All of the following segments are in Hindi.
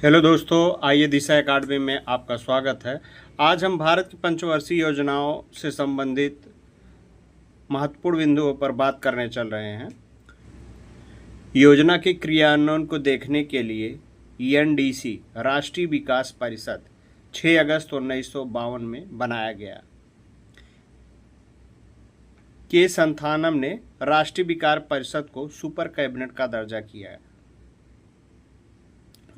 हेलो दोस्तों, आइए दिशा एकेडमी में आपका स्वागत है। आज हम भारत की पंचवर्षीय योजनाओं से संबंधित महत्वपूर्ण बिंदुओं पर बात करने चल रहे हैं। योजना के क्रियान्वयन को देखने के लिए एनडीसी राष्ट्रीय विकास परिषद 6 अगस्त 1952 में बनाया गया। के संथानम ने राष्ट्रीय विकास परिषद को सुपर कैबिनेट का दर्जा किया।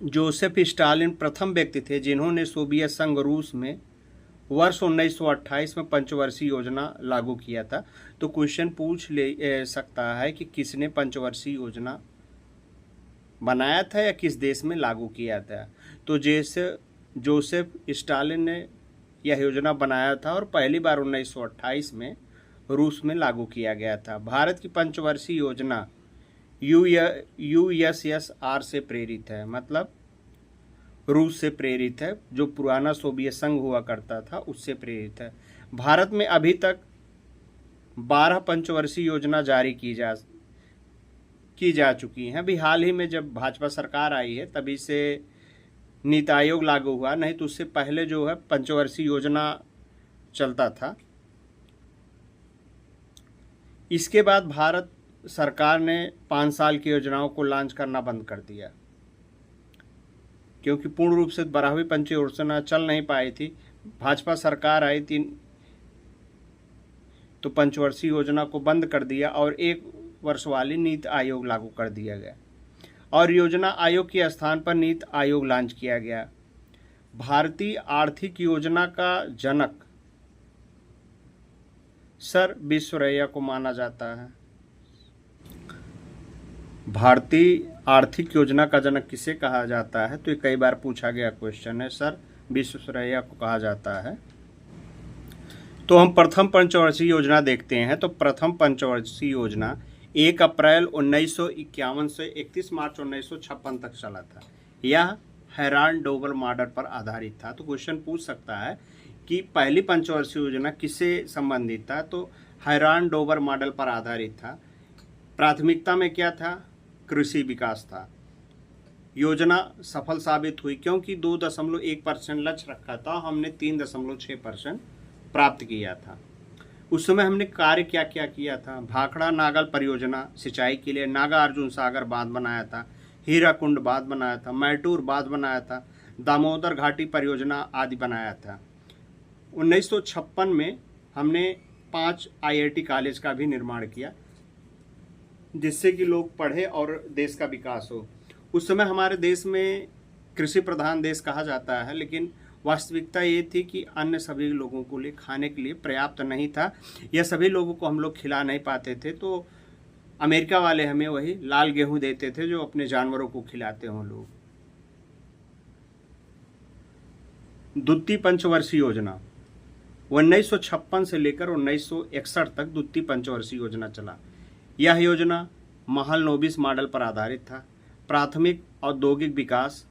जोसेफ स्टालिन प्रथम व्यक्ति थे जिन्होंने सोवियत संघ रूस में वर्ष 1928 में पंचवर्षीय योजना लागू किया था। तो क्वेश्चन पूछ ले सकता है कि किसने पंचवर्षीय योजना बनाया था या किस देश में लागू किया था। तो जैसे जोसेफ स्टालिन ने यह योजना बनाया था और पहली बार 1928 में रूस में लागू किया गया था। भारत की पंचवर्षीय योजना यूएसएसआर से प्रेरित है, मतलब रूस से प्रेरित है। जो पुराना सोवियत संघ हुआ करता था उससे प्रेरित है। भारत में अभी तक 12 पंचवर्षीय योजना जारी की जा चुकी हैं। अभी हाल ही में जब भाजपा सरकार आई है तभी से नीति आयोग लागू हुआ, नहीं तो उससे पहले जो है पंचवर्षीय योजना चलता था। इसके बाद भारत सरकार ने 5 साल की योजनाओं को लॉन्च करना बंद कर दिया, क्योंकि पूर्ण रूप से 12वीं पंच योजना चल नहीं पाई थी। भाजपा सरकार आई थी तो पंचवर्षीय योजना को बंद कर दिया और 1 वर्ष वाली नीति आयोग लागू कर दिया गया और योजना आयोग के स्थान पर नीति आयोग लॉन्च किया गया। भारतीय आर्थिक योजना का जनक सर विश्वेश्वरैया को माना जाता है। भारतीय आर्थिक योजना का जनक किसे कहा जाता है, तो ये कई बार पूछा गया क्वेश्चन है। सर विश्वेश्वरैया को कहा जाता है। तो हम प्रथम पंचवर्षीय योजना देखते हैं। तो प्रथम पंचवर्षीय योजना 1 अप्रैल 1951 से 31 मार्च 1956 तक चला था। यह हैरान डोबल मॉडल पर आधारित था। तो क्वेश्चन पूछ सकता है कि पहली पंचवर्षीय योजना किससे संबंधित था, तो हैरान डोबल मॉडल पर आधारित था। प्राथमिकता में क्या था? कृषि विकास था। योजना सफल साबित हुई क्योंकि 2.1% लक्ष्य रखा था, हमने 3.6% प्राप्त किया था। उस समय हमने कार्य क्या क्या किया था? भाखड़ा नागल परियोजना सिंचाई के लिए, नागा अर्जुन सागर बांध बनाया था, हीराकुंड बांध बनाया था, मैटूर बांध बनाया था, दामोदर घाटी परियोजना आदि बनाया था। 1956 में हमने 5 आईआईटी कॉलेज का भी निर्माण किया जिससे कि लोग पढ़े और देश का विकास हो। उस समय हमारे देश में कृषि प्रधान देश कहा जाता है, लेकिन वास्तविकता ये थी कि अन्य सभी लोगों को लिए खाने के लिए पर्याप्त नहीं था, या सभी लोगों को हम लोग खिला नहीं पाते थे। तो अमेरिका वाले हमें वही लाल गेहूं देते थे जो अपने जानवरों को खिलाते हों लोग। द्वितीय पंचवर्षीय योजना 1956 से लेकर 1961 तक द्वितीय पंचवर्षीय योजना चला। यह योजना महालनोबिस मॉडल पर आधारित था। प्राथमिक औद्योगिक विकास,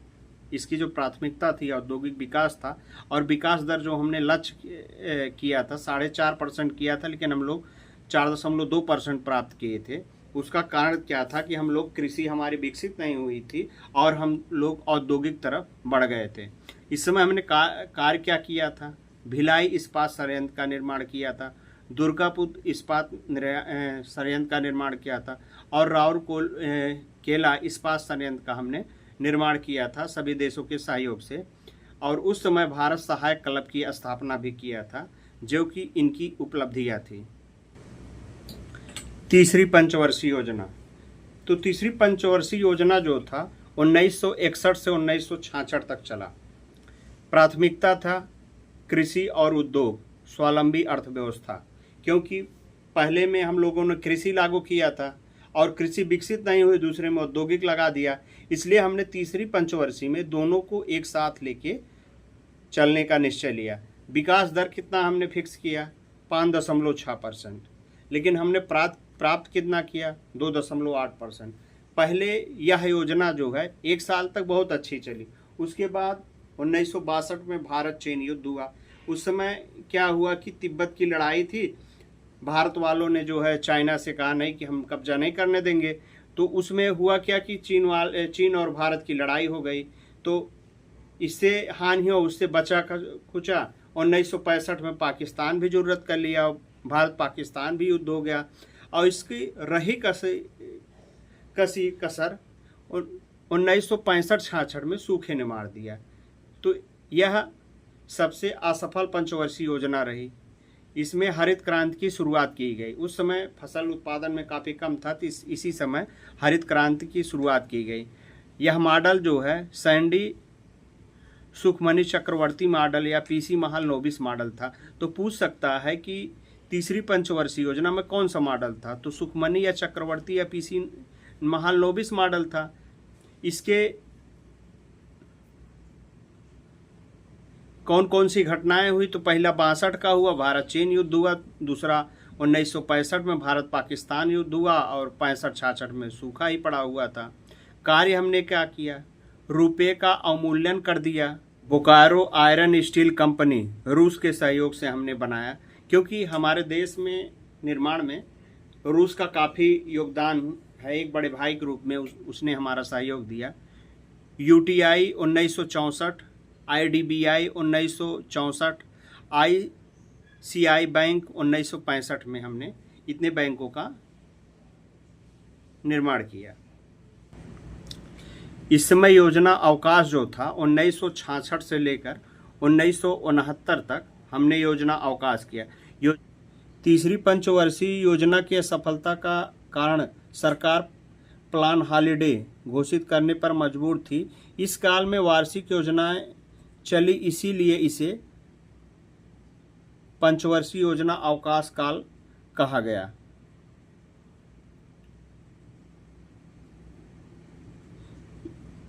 इसकी जो प्राथमिकता थी औद्योगिक विकास था, और विकास दर जो हमने लक्ष्य किया था 4.5% किया था, लेकिन हम लोग 4.2% प्राप्त किए थे। उसका कारण क्या था कि हम लोग कृषि हमारी विकसित नहीं हुई थी और हम लोग औद्योगिक तरफ बढ़ गए थे। इस समय हमने कार्य क्या किया था? भिलाई इस्पात संयंत्र का निर्माण किया था, दुर्गापुर इस्पात संयंत्र का निर्माण किया था और राउरकेला इस्पात संयंत्र का हमने निर्माण किया था सभी देशों के सहयोग से। और उस समय भारत सहायक क्लब की स्थापना भी किया था, जो कि इनकी उपलब्धियां थी। तीसरी पंचवर्षीय योजना, तो तीसरी पंचवर्षीय योजना जो था 1961 से 1966 तक चला। प्राथमिकता था कृषि और उद्योग, स्वावलंबी अर्थव्यवस्था, क्योंकि पहले में हम लोगों ने कृषि लागू किया था और कृषि विकसित नहीं हुई, दूसरे में औद्योगिक लगा दिया। इसलिए हमने तीसरी पंचवर्षीय में दोनों को एक साथ लेके चलने का निश्चय लिया। विकास दर कितना हमने फिक्स किया? 5.6%, लेकिन हमने प्राप्त कितना किया? 2.8%। पहले यह योजना जो है 1 साल तक बहुत अच्छी चली। उसके बाद 1962 में भारत चीन युद्ध हुआ। उस समय क्या हुआ कि तिब्बत की लड़ाई थी, भारत वालों ने जो है चाइना से कहा नहीं कि हम कब्जा नहीं करने देंगे। तो उसमें हुआ क्या कि चीन और भारत की लड़ाई हो गई। तो इससे हानि हो उससे बचा कुचा। 1965 में पाकिस्तान भी जरूरत कर लिया, भारत पाकिस्तान भी युद्ध हो गया, और इसकी रही कसी कसर 1965-66 में सूखे ने मार दिया। तो यह सबसे असफल पंचवर्षीय योजना रही। इसमें हरित क्रांति की शुरुआत की गई। उस समय फसल उत्पादन में काफ़ी कम था, तो इसी समय हरित क्रांति की शुरुआत की गई। यह मॉडल जो है सैंडी सुखमनी चक्रवर्ती मॉडल या पीसी महालनोबिस मॉडल था। तो पूछ सकता है कि तीसरी पंचवर्षीय योजना में कौन सा मॉडल था, तो सुखमनी या चक्रवर्ती या पीसी महालनोबिस मॉडल था। इसके कौन कौन सी घटनाएं हुई, तो पहला 62 का हुआ, भारत चीन युद्ध हुआ। दूसरा 1965 में भारत पाकिस्तान युद्ध हुआ, और 65-66 में सूखा ही पड़ा हुआ था। कार्य हमने क्या किया, रुपये का अवमूल्यन कर दिया। बोकारो आयरन स्टील कंपनी रूस के सहयोग से हमने बनाया, क्योंकि हमारे देश में निर्माण में रूस का काफ़ी योगदान है, एक बड़े भाई के रूप में उसने हमारा सहयोग दिया। यूटीआई 1964, आईडीबीआई 1964, आईसीआई बैंक 1965 में हमने इतने बैंकों का निर्माण किया। इस समय योजना अवकाश जो था 1966 से लेकर 1969 तक हमने योजना अवकाश किया। तीसरी पंचवर्षीय योजना की असफलता का कारण सरकार प्लान हॉलिडे घोषित करने पर मजबूर थी। इस काल में वार्षिक योजनाएं चली, इसीलिए इसे पंचवर्षीय योजना अवकाश काल कहा गया।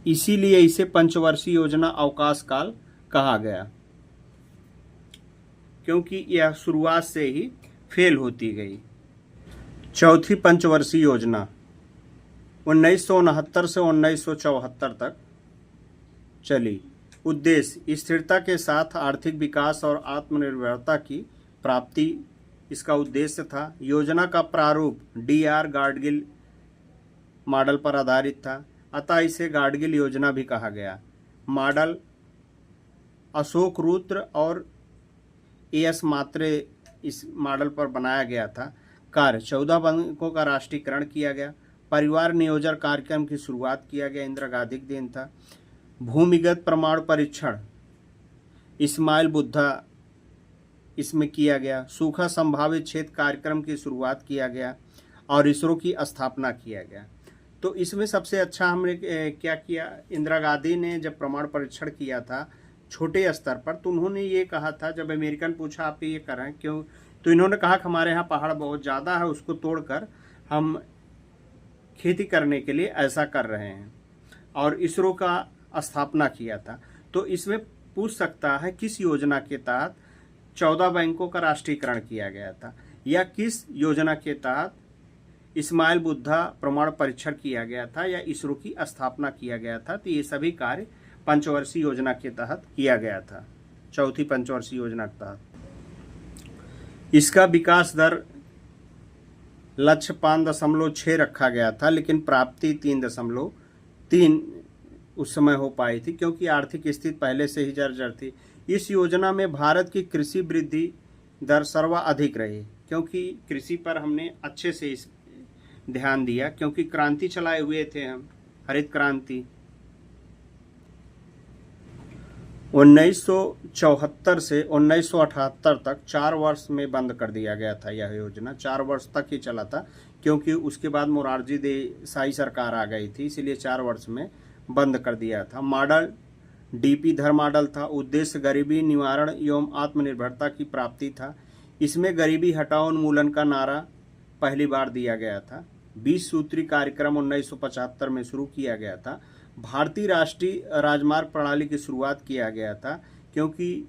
इसीलिए इसे पंचवर्षीय योजना अवकाश काल कहा गया, क्योंकि यह शुरुआत से ही फेल होती गई। चौथी पंचवर्षीय योजना 1969 से 1974 तक चली। उद्देश्य स्थिरता के साथ आर्थिक विकास और आत्मनिर्भरता की प्राप्ति इसका उद्देश्य था। योजना का प्रारूप डीआर गाडगिल मॉडल पर आधारित था, अतः इसे गाडगिल योजना भी कहा गया। मॉडल अशोक रुद्र और एएस मात्रे इस मॉडल पर बनाया गया था। कार्य 14 बैंकों का राष्ट्रीयकरण किया गया। परिवार नियोजन कार्यक्रम की शुरुआत किया गया, इंदिरा गांधी का देन था। भूमिगत प्रमाण परीक्षण इस्माइल बुद्धा इसमें किया गया। सूखा संभावित क्षेत्र कार्यक्रम की शुरुआत किया गया और इसरो की स्थापना किया गया। तो इसमें सबसे अच्छा हमने क्या किया, इंदिरा गांधी ने जब प्रमाण परीक्षण किया था छोटे स्तर पर, तो उन्होंने ये कहा था, जब अमेरिकन पूछा आप ये कर रहे हैं क्यों, तो इन्होंने कहा कि हमारे यहाँ पहाड़ बहुत ज़्यादा है, उसको तोड़कर हम खेती करने के लिए ऐसा कर रहे हैं, और इसरो का स्थापना किया था। तो इसमें पूछ सकता है किस योजना के तहत 14 बैंकों का राष्ट्रीयकरण किया गया था, या किस योजना के तहत इस्माइल बुद्धा प्रमाण परीक्षण किया गया था, या इसरो की स्थापना किया गया था। तो ये सभी कार्य पंचवर्षीय योजना के तहत किया गया था, चौथी पंचवर्षीय योजना के तहत। इसका विकास दर लक्ष्य 5.6 रखा गया था, लेकिन प्राप्ति 3.3 उस समय हो पाई थी, क्योंकि आर्थिक स्थिति पहले से ही जर्जर थी। इस योजना में भारत की कृषि वृद्धि दर सर्वाधिक रही, क्योंकि कृषि पर हमने अच्छे से ध्यान दिया, क्योंकि क्रांति चलाए हुए थे हम, हरित क्रांति। 1974 से 1978 तक 4 वर्ष में बंद कर दिया गया था। यह योजना 4 वर्ष तक ही चला था, क्योंकि उसके बाद मोरारजी देसाई सरकार आ गई थी, इसलिए 4 वर्ष में बंद कर दिया था। मॉडल डीपी धर मॉडल था। उद्देश्य गरीबी निवारण एवं आत्मनिर्भरता की प्राप्ति था। इसमें गरीबी हटाओ उन्मूलन का नारा पहली बार दिया गया था। 20 सूत्री कार्यक्रम 1975 में शुरू किया गया था। भारतीय राष्ट्रीय राजमार्ग प्रणाली की शुरुआत किया गया था, क्योंकि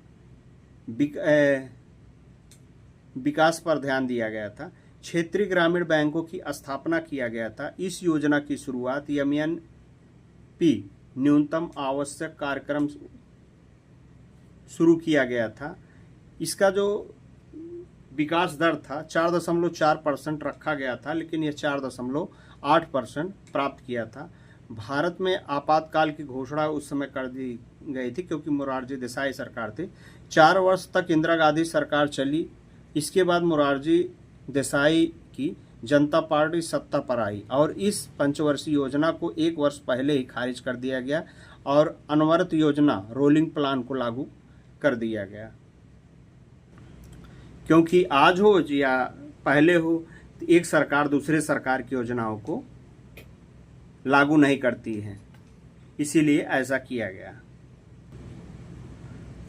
विकास पर ध्यान दिया गया था। क्षेत्रीय ग्रामीण बैंकों की स्थापना किया गया था। इस योजना की शुरुआत एमएनपी न्यूनतम आवश्यक कार्यक्रम शुरू किया गया था। इसका जो विकास दर था 4.4% रखा गया था, लेकिन यह 4.8% प्राप्त किया था। भारत में आपातकाल की घोषणा उस समय कर दी गई थी क्योंकि मोरारजी देसाई सरकार थी। 4 वर्ष तक इंदिरा गांधी सरकार चली। इसके बाद मोरारजी देसाई की जनता पार्टी सत्ता पर आई और इस पंचवर्षीय योजना को 1 वर्ष पहले ही खारिज कर दिया गया और अनवरत योजना रोलिंग प्लान को लागू कर दिया गया। क्योंकि आज हो या पहले हो, एक सरकार दूसरे सरकार की योजनाओं को लागू नहीं करती है, इसीलिए ऐसा किया गया।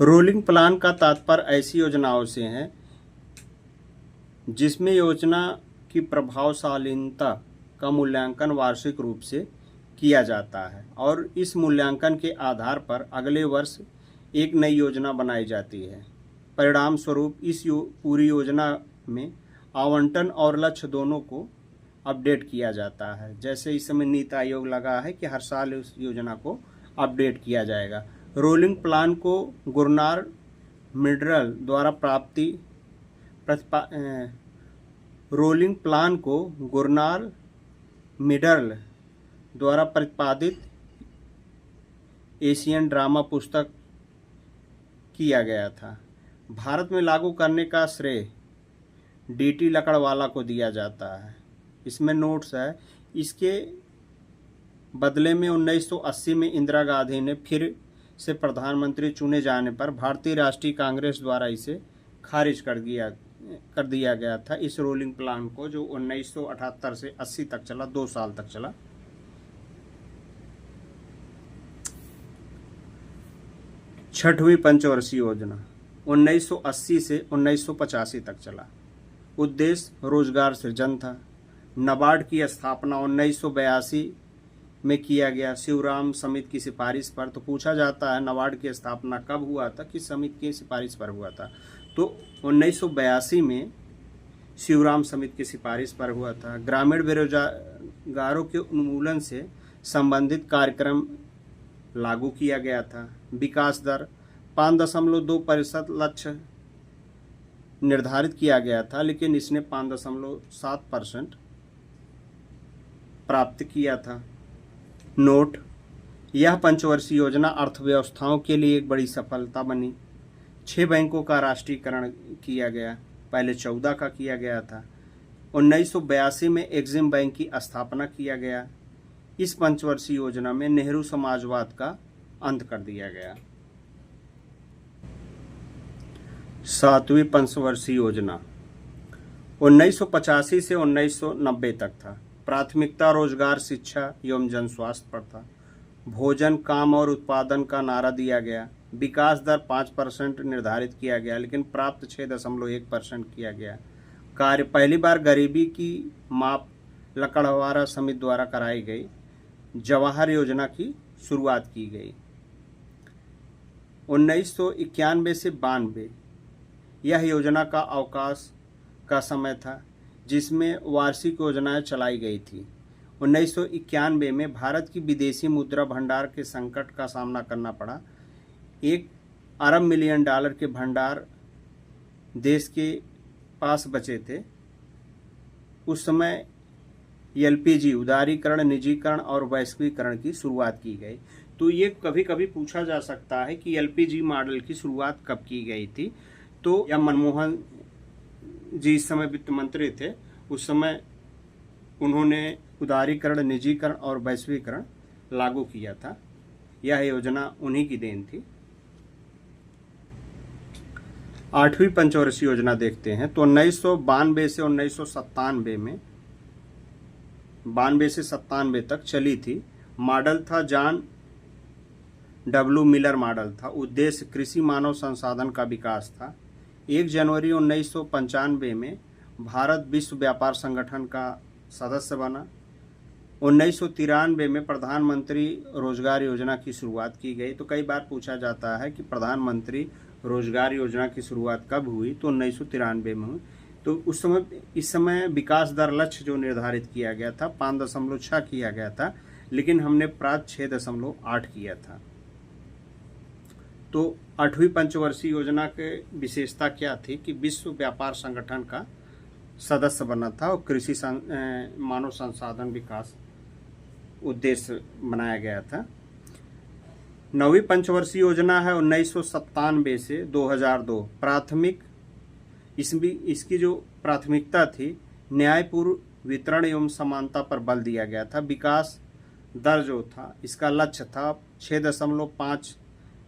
रोलिंग प्लान का तात्पर्य ऐसी योजनाओं से है जिसमें योजना की प्रभावशालीता का मूल्यांकन वार्षिक रूप से किया जाता है और इस मूल्यांकन के आधार पर अगले वर्ष एक नई योजना बनाई जाती है। परिणाम स्वरूप इस पूरी योजना में आवंटन और लक्ष्य दोनों को अपडेट किया जाता है। जैसे इस समय नीति आयोग लगा है कि हर साल उस योजना को अपडेट किया जाएगा। रोलिंग प्लान को गुरनार मिडरल द्वारा रोलिंग प्लान को गुरनार मिडरल द्वारा प्रतिपादित एशियन ड्रामा पुस्तक किया गया था। भारत में लागू करने का श्रेय डीटी लकड़वाला को दिया जाता है। इसमें नोट्स है। इसके बदले में 1980 में इंदिरा गांधी ने फिर से प्रधानमंत्री चुने जाने पर भारतीय राष्ट्रीय कांग्रेस द्वारा इसे खारिज कर दिया गया था। इस रोलिंग प्लान को जो 1978 से 80 तक चला, 2 साल तक चला। छठवीं पंचवर्षीय योजना 1980 से 1985 तक चला। उद्देश्य रोजगार सृजन था। नाबार्ड की स्थापना 1982 में किया गया शिवराम समिति की सिफारिश पर। तो पूछा जाता है नाबार्ड की स्थापना कब हुआ था, किस समिति की सिफारिश पर हुआ था। तो 1982 में शिवराम समिति की सिफारिश पर हुआ था। ग्रामीण बेरोजगारों के उन्मूलन से संबंधित कार्यक्रम लागू किया गया था। विकास दर 5.2% लक्ष्य निर्धारित किया गया था, लेकिन इसने 5.7% प्राप्त किया था। नोट: यह पंचवर्षीय योजना अर्थव्यवस्थाओं के लिए एक बड़ी सफलता बनी। 6 बैंकों का राष्ट्रीयकरण किया गया, पहले 14 का किया गया था। 1982 में एक्सिम बैंक की स्थापना किया गया। इस पंचवर्षीय योजना में नेहरू समाजवाद का अंत कर दिया गया। 7वीं पंचवर्षीय योजना 1985 से 1990 तक था। प्राथमिकता रोजगार, शिक्षा एवं जन स्वास्थ्य पर था। भोजन, काम और उत्पादन का नारा दिया गया। विकास दर 5% निर्धारित किया गया, लेकिन प्राप्त 6.1% किया गया। कार्य: पहली बार गरीबी की माप लकड़वाला समिति द्वारा कराई गई। जवाहर योजना की शुरुआत की गई। 1991 से 92 यह योजना का अवकाश का समय था, जिसमें वार्षिक योजनाएं चलाई गई थी। 1991 में भारत की विदेशी मुद्रा भंडार के संकट का सामना करना पड़ा। $1 अरब के भंडार देश के पास बचे थे। उस समय एलपीजी उदारीकरण, निजीकरण और वैश्वीकरण की शुरुआत की गई। तो ये कभी कभी पूछा जा सकता है कि एलपीजी मॉडल की शुरुआत कब की गई थी। तो या मनमोहन जी इस समय वित्त मंत्री थे, उस समय उन्होंने उदारीकरण, निजीकरण और वैश्वीकरण लागू किया था। यह योजना उन्हीं की देन थी। 8वीं पंचवर्षीय योजना देखते हैं। तो 1992 से 1997 में 92 से 97 तक चली थी। मॉडल था जॉन डब्ल्यू मिलर मॉडल था। उद्देश्य कृषि मानव संसाधन का विकास था। 1 जनवरी 1995 में भारत विश्व व्यापार संगठन का सदस्य बना। 1993 में प्रधानमंत्री रोजगार योजना की शुरुआत की गई। तो कई बार पूछा जाता है कि प्रधानमंत्री रोजगार योजना की शुरुआत कब हुई, तो 1993 में हुई। तो इस समय विकास दर लक्ष्य जो निर्धारित किया गया था 5.6 किया गया था, लेकिन हमने प्राप्त 6.8 किया था। तो 8वीं पंचवर्षीय योजना के विशेषता क्या थी कि विश्व व्यापार संगठन का सदस्य बना था और कृषि मानव संसाधन विकास उद्देश्य बनाया गया था। नौवीं पंचवर्षीय योजना है 1997 से 2002। प्राथमिक इसकी जो प्राथमिकता थी न्यायपूर्ण वितरण एवं समानता पर बल दिया गया था। विकास दर जो था इसका लक्ष्य था 6.5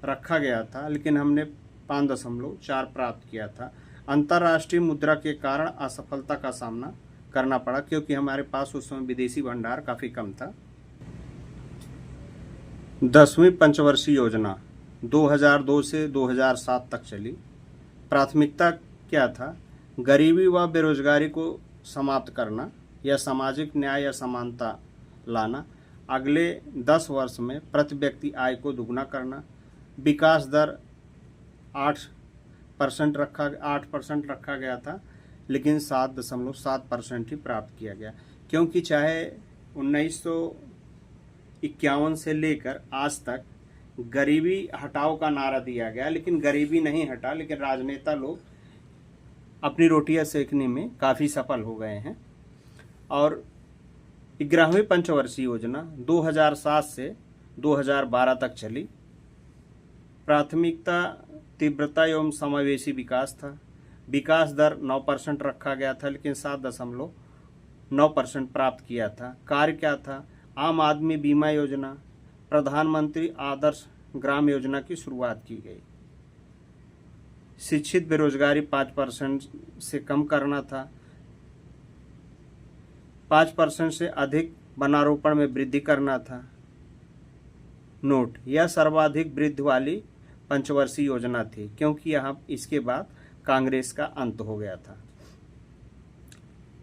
रखा गया था, लेकिन हमने 5.4 प्राप्त किया था। अंतर्राष्ट्रीय मुद्रा के कारण असफलता का सामना करना पड़ा क्योंकि हमारे पास उस समय विदेशी भंडार काफ़ी कम था। 10वीं पंचवर्षीय योजना 2002 से 2007 तक चली। प्राथमिकता क्या था? गरीबी व बेरोजगारी को समाप्त करना या सामाजिक न्याय या समानता लाना। अगले 10 वर्ष में प्रति व्यक्ति आय को दुगना करना। विकास दर 8% रखा गया था, लेकिन 7.7% ही प्राप्त किया गया, क्योंकि चाहे 1951 से लेकर आज तक गरीबी हटाओ का नारा दिया गया, लेकिन गरीबी नहीं हटा, लेकिन राजनेता लोग अपनी रोटियां सेकने में काफ़ी सफल हो गए हैं। और 11वीं पंचवर्षीय योजना 2007 से 2012 तक चली। प्राथमिकता तीव्रता एवं समावेशी विकास था। विकास दर 9% रखा गया था, लेकिन 7.9% प्राप्त किया था। कार्य क्या था? आम आदमी बीमा योजना, प्रधानमंत्री आदर्श ग्राम योजना की शुरुआत की गई। शिक्षित बेरोजगारी 5% से कम करना था। 5% से अधिक वनारोपण में वृद्धि करना था। नोट: यह सर्वाधिक वृद्धि वाली पंचवर्षीय योजना थी, क्योंकि यहाँ इसके बाद कांग्रेस का अंत हो गया था।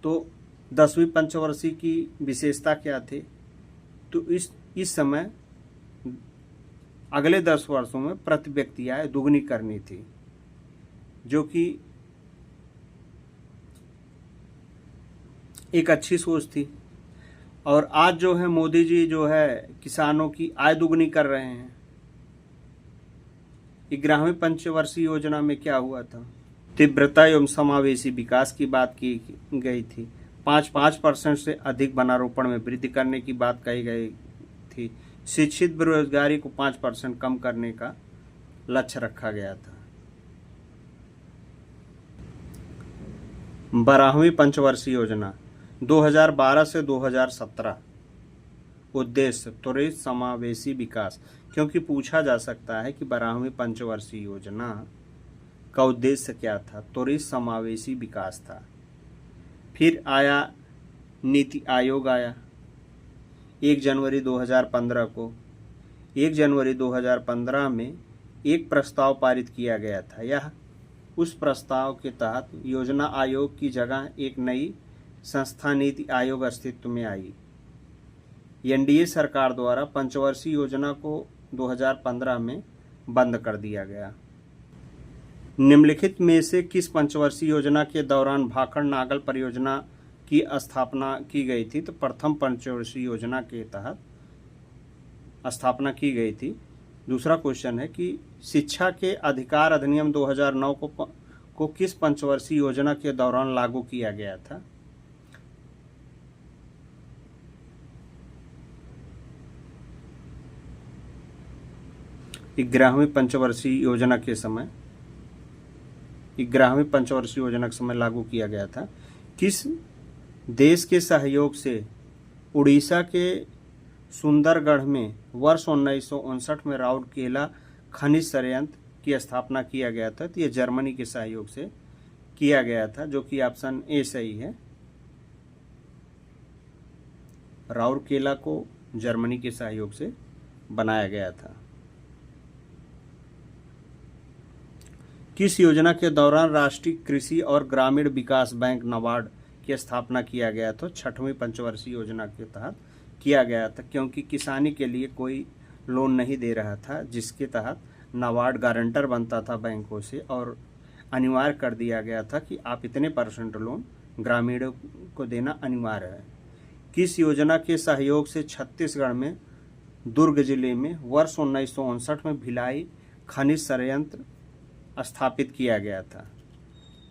तो 10वीं पंचवर्षीय की विशेषता क्या थी? तो इस समय अगले 10 वर्षों में प्रति व्यक्ति आय दुगनी करनी थी, जो कि एक अच्छी सोच थी। और आज जो है मोदी जी जो है किसानों की आय दुगनी कर रहे हैं। 11वीं पंचवर्षीय योजना में क्या हुआ था? तीव्रता एवं समावेशी विकास की बात की गई थी। 5% से अधिक वनारोपण में वृद्धि करने की बात कही गई थी। शिक्षित बेरोजगारी को 5% कम करने का लक्ष्य रखा गया था। 12वीं पंचवर्षीय योजना 2012 से 2017। उद्देश्य त्वरित समावेशी विकास, क्योंकि पूछा जा सकता है कि 12वीं पंचवर्षीय योजना का उद्देश्य क्या था? त्वरित समावेशी विकास था। फिर आया नीति आयोग आया 1 जनवरी 2015 को। 1 जनवरी 2015 में एक प्रस्ताव पारित किया गया था। यह उस प्रस्ताव के तहत योजना आयोग की जगह एक नई संस्था नीति आयोग अस्तित्व में आई। एनडीए सरकार द्वारा पंचवर्षीय योजना को 2015 में बंद कर दिया गया। निम्नलिखित में से किस पंचवर्षीय योजना के दौरान भाखड़ नागल परियोजना की स्थापना की गई थी? तो प्रथम पंचवर्षीय योजना के तहत स्थापना की गई थी। दूसरा क्वेश्चन है कि शिक्षा के अधिकार अधिनियम 2009 को किस पंचवर्षीय योजना के दौरान लागू किया गया था? ग्यारहवीं पंचवर्षीय योजना के समय 11वीं पंचवर्षीय योजना के समय लागू किया गया था। किस देश के सहयोग से उड़ीसा के सुंदरगढ़ में वर्ष 1959 में राउरकेला खनिज संयंत्र की स्थापना किया गया था? तो ये जर्मनी के सहयोग से किया गया था, जो कि ऑप्शन ए सही है। राउरकेला को जर्मनी के सहयोग से बनाया गया था। किस योजना के दौरान राष्ट्रीय कृषि और ग्रामीण विकास बैंक नाबार्ड की स्थापना किया गया था? 6वीं पंचवर्षीय योजना के तहत किया गया था, क्योंकि किसानी के लिए कोई लोन नहीं दे रहा था, जिसके तहत नाबार्ड गारंटर बनता था बैंकों से और अनिवार्य कर दिया गया था कि आप इतने % लोन ग्रामीणों को देना अनिवार्य है। किस योजना के सहयोग से छत्तीसगढ़ में दुर्ग जिले में वर्ष 1959 में भिलाई खनिज संयंत्र स्थापित किया गया था?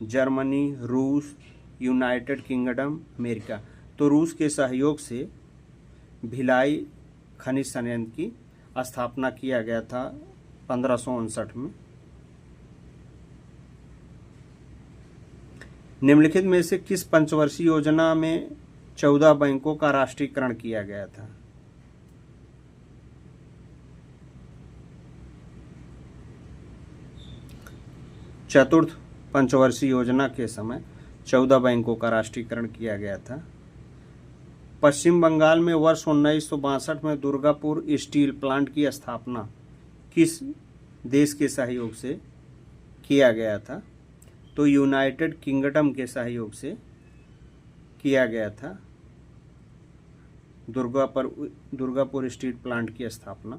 जर्मनी, रूस, यूनाइटेड किंगडम, अमेरिका। तो रूस के सहयोग से भिलाई खनिज संयंत्र की स्थापना किया गया था 1559 में। निम्नलिखित में से किस पंचवर्षीय योजना में 14 बैंकों का राष्ट्रीयकरण किया गया था? चतुर्थ पंचवर्षीय योजना के समय 14 बैंकों का राष्ट्रीयकरण किया गया था। पश्चिम बंगाल में वर्ष 1962 में दुर्गापुर स्टील प्लांट की स्थापना किस देश के सहयोग से किया गया था? तो यूनाइटेड किंगडम के सहयोग से किया गया था दुर्गापुर स्टील प्लांट की स्थापना।